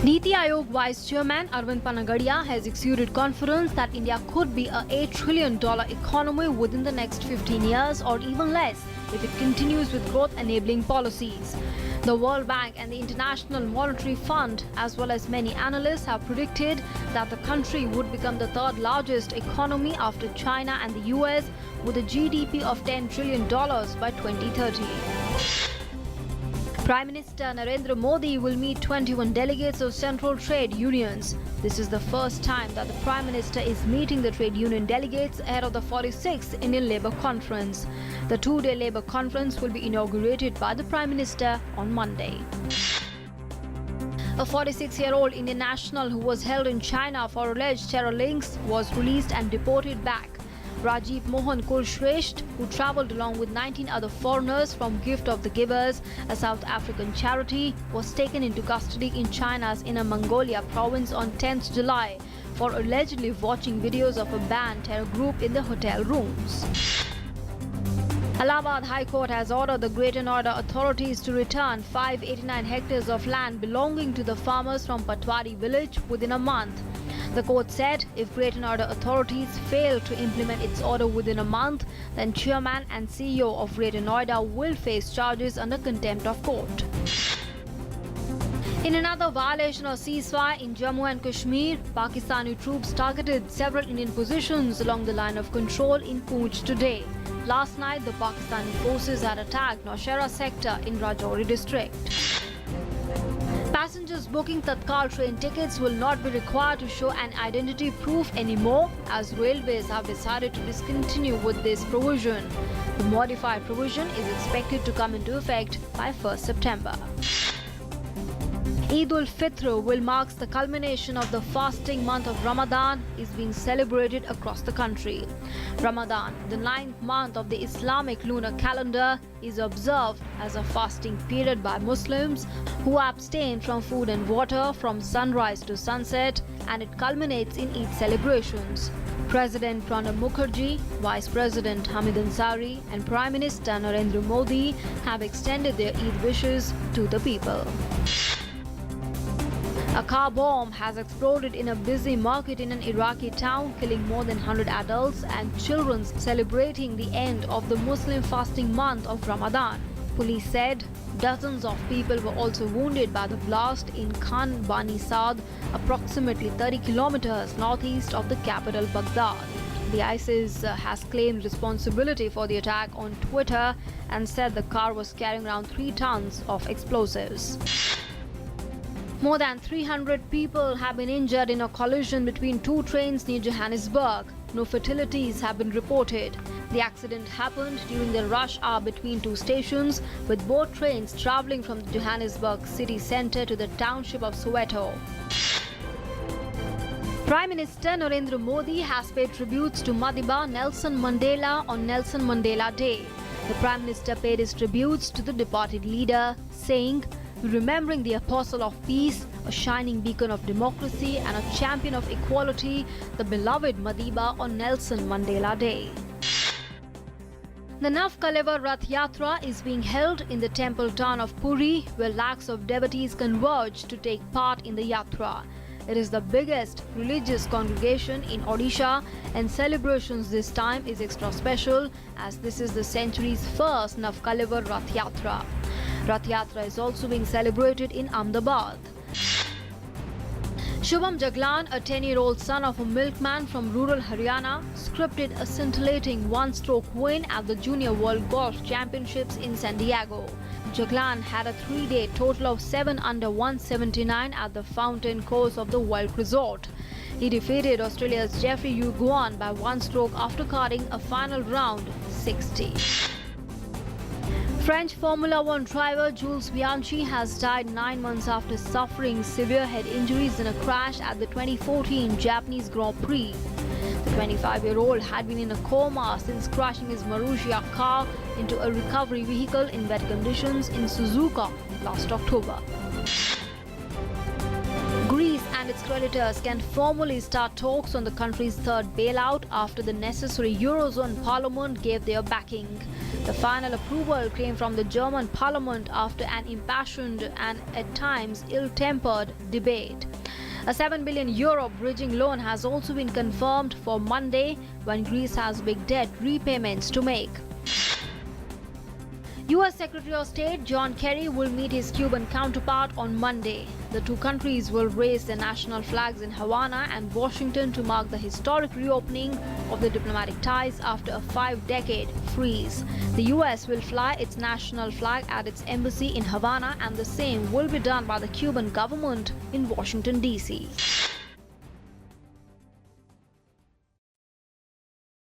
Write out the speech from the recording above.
Niti Aayog Vice Chairman Arvind Panagadia has exuded confidence that India could be a $8 trillion economy within the next 15 years or even less if it continues with growth-enabling policies. The World Bank and the International Monetary Fund, as well as many analysts, have predicted that the country would become the third largest economy after China and the US, with a GDP of $10 trillion by 2030. Prime Minister Narendra Modi will meet 21 delegates of central trade unions. This is the first time that the Prime Minister is meeting the trade union delegates ahead of the 46th Indian Labour Conference. The two-day Labour Conference will be inaugurated by the Prime Minister on Monday. A 46-year-old Indian national who was held in China for alleged terror links was released and deported back. Rajiv Mohan Kolsch, who travelled along with 19 other foreigners from Gift of the Givers, a South African charity, was taken into custody in China's Inner Mongolia province on 10th July for allegedly watching videos of a banned terror group in the hotel rooms. Allahabad High Court has ordered the Greater Noida authorities to return 589 hectares of land belonging to the farmers from Patwari village within a month. The court said if Greater Noida authorities fail to implement its order within a month, then Chairman and CEO of Greater Noida will face charges under contempt of court. In another violation of ceasefire in Jammu and Kashmir, Pakistani troops targeted several Indian positions along the line of control in Poonch today. Last night, the Pakistani forces had attacked Naushera sector in Rajouri district. Passengers booking Tatkal train tickets will not be required to show an identity proof anymore, as railways have decided to discontinue with this provision. The modified provision is expected to come into effect by 1st September. Eid ul-Fitr will mark the culmination of the fasting month of Ramadan is being celebrated across the country. Ramadan, the 9th month of the Islamic lunar calendar, is observed as a fasting period by Muslims who abstain from food and water from sunrise to sunset, and it culminates in Eid celebrations. President Pranab Mukherjee, Vice President Hamid Ansari and Prime Minister Narendra Modi have extended their Eid wishes to the people. A car bomb has exploded in a busy market in an Iraqi town, killing more than 100 adults and children celebrating the end of the Muslim fasting month of Ramadan. Police said dozens of people were also wounded by the blast in Khan Bani Saad, approximately 30 kilometers northeast of the capital Baghdad. The ISIS has claimed responsibility for the attack on Twitter and said the car was carrying around 3 tons of explosives. More than 300 people have been injured in a collision between 2 trains near Johannesburg. No fatalities have been reported. The accident happened during the rush hour between 2 stations, with both trains travelling from the Johannesburg city centre to the township of Soweto. Prime Minister Narendra Modi has paid tributes to Madiba Nelson Mandela on Nelson Mandela Day. The Prime Minister paid his tributes to the departed leader, saying, "Remembering the apostle of peace, a shining beacon of democracy and a champion of equality, the beloved Madiba on Nelson Mandela Day." The Navkalevar Rath Yatra is being held in the temple town of Puri, where lakhs of devotees converge to take part in the yatra. It is the biggest religious congregation in Odisha, and celebrations this time is extra special as this is the century's first Navkalevar Rath Yatra. Rath Yatra is also being celebrated in Ahmedabad. Shubham Jaglan, a 10-year-old son of a milkman from rural Haryana, scripted a scintillating one-stroke win at the Junior World Golf Championships in San Diego. Jaglan had a 3-day total of 7 under 179 at the Fountain Course of the World Resort. He defeated Australia's Jeffrey Yu Guan by 1 stroke after cutting a final round 60. French Formula One driver Jules Bianchi has died 9 months after suffering severe head injuries in a crash at the 2014 Japanese Grand Prix. The 25-year-old had been in a coma since crashing his Marussia car into a recovery vehicle in wet conditions in Suzuka last October. Greece and and its creditors can formally start talks on the country's third bailout after the necessary Eurozone parliament gave their backing. The final approval came from the German parliament after an impassioned and at times ill-tempered debate. A €7 billion bridging loan has also been confirmed for Monday when Greece has big debt repayments to make. US Secretary of State John Kerry will meet his Cuban counterpart on Monday. The two countries will raise their national flags in Havana and Washington to mark the historic reopening of the diplomatic ties after a 5-decade freeze. The US will fly its national flag at its embassy in Havana, and the same will be done by the Cuban government in Washington, D.C.